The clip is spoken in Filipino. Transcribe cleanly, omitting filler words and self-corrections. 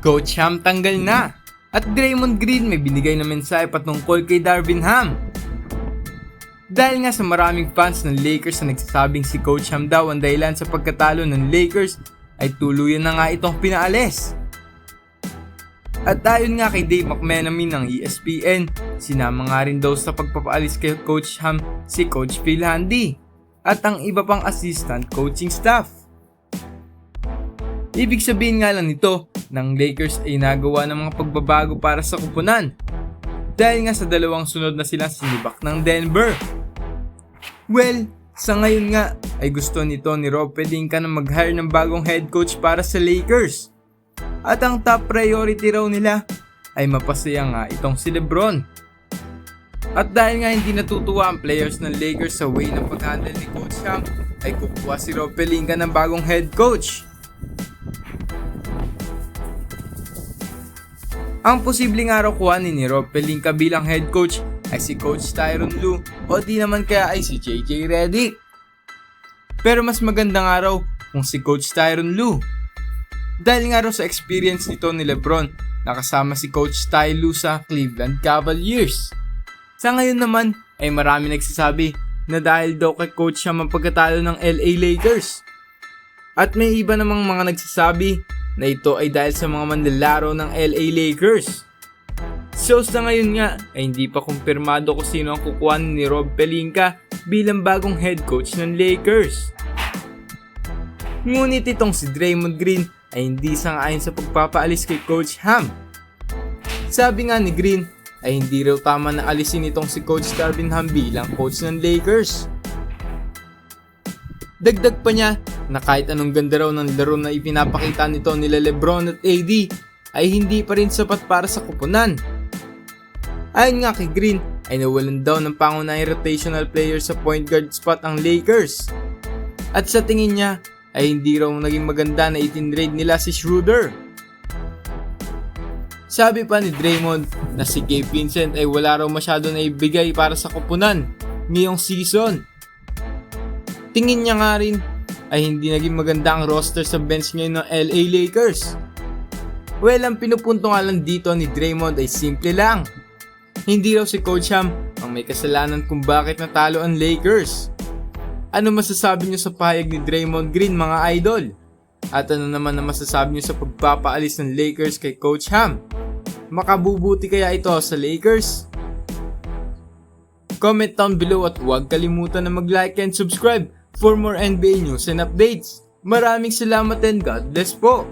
Coach Ham tanggal na at Draymond Green may binigay na mensahe patungkol kay Darvin Ham. Dahil nga sa maraming fans ng Lakers na nagsasabing si Coach Ham daw ang dahilan sa pagkatalo ng Lakers ay tuluyan na nga itong pinaalis. At ayon nga kay Dave McMenamin ng ESPN, sinama nga rin daw sa pagpapaalis kay Coach Ham si Coach Phil Handy at ang iba pang assistant coaching staff. Ibig sabihin nga lang nito ng Lakers ay nagawa ng mga pagbabago para sa kupunan dahil nga sa dalawang sunod na silang sinibak ng Denver. Well, sa ngayon nga ay gusto nito ni Rob Pelinka na mag-hire ng bagong head coach para sa Lakers. At ang top priority raw nila ay mapasaya nga itong si LeBron. At dahil nga hindi natutuwa ang players ng Lakers sa way ng pag-handle ni Coach Ham, ay kukuha si Rob Pelinka ng bagong head coach. Ang posibleng araw kuhanin ni Rob Pelinka bilang head coach ay si Coach Tyronn Lue o di naman kaya ay si JJ Redick. Pero mas magandang araw kung si Coach Tyronn Lue. Dahil nga raw sa experience nito ni LeBron nakasama si Coach Ty Lue sa Cleveland Cavaliers. Sa ngayon naman ay marami nagsasabi na dahil daw kay Coach Ham ang pagkatalo ng LA Lakers. At may iba namang mga nagsasabi na ito ay dahil sa mga manlalaro ng LA Lakers. So sa ngayon nga ay hindi pa kumpirmado kung sino ang kukuha ni Rob Pelinka bilang bagong head coach ng Lakers. Ngunit itong si Draymond Green ay hindi sang-ayon sa pagpapaalis kay Coach Ham. Sabi nga ni Green ay hindi raw tama na alisin itong si Coach Darvin Ham bilang coach ng Lakers. Dagdag pa niya na kahit anong ganda raw ng laro na ipinapakita nito nila LeBron at AD ay hindi pa rin sapat para sa kupunan. Ayon nga kay Green ay nawalan daw ng pangunahing rotational player sa point guard spot ang Lakers. At sa tingin niya ay hindi raw naging maganda na itinrade nila si Schroeder. Sabi pa ni Draymond na si Gabe Vincent ay wala raw masyado na ibigay para sa kupunan ngayong season. Tingin niya nga rin ay hindi naging maganda ang roster sa bench ngayon ng LA Lakers. Well, ang pinupunto nga lang dito ni Draymond ay simple lang. Hindi raw si Coach Ham ang may kasalanan kung bakit natalo ang Lakers. Ano masasabi niyo sa pahayag ni Draymond Green mga idol? At ano naman ang masasabi niyo sa pagpapaalis ng Lakers kay Coach Ham? Makabubuti kaya ito sa Lakers? Comment down below at huwag kalimutan na mag-like and subscribe for more NBA news and updates. Maraming salamat and God bless po!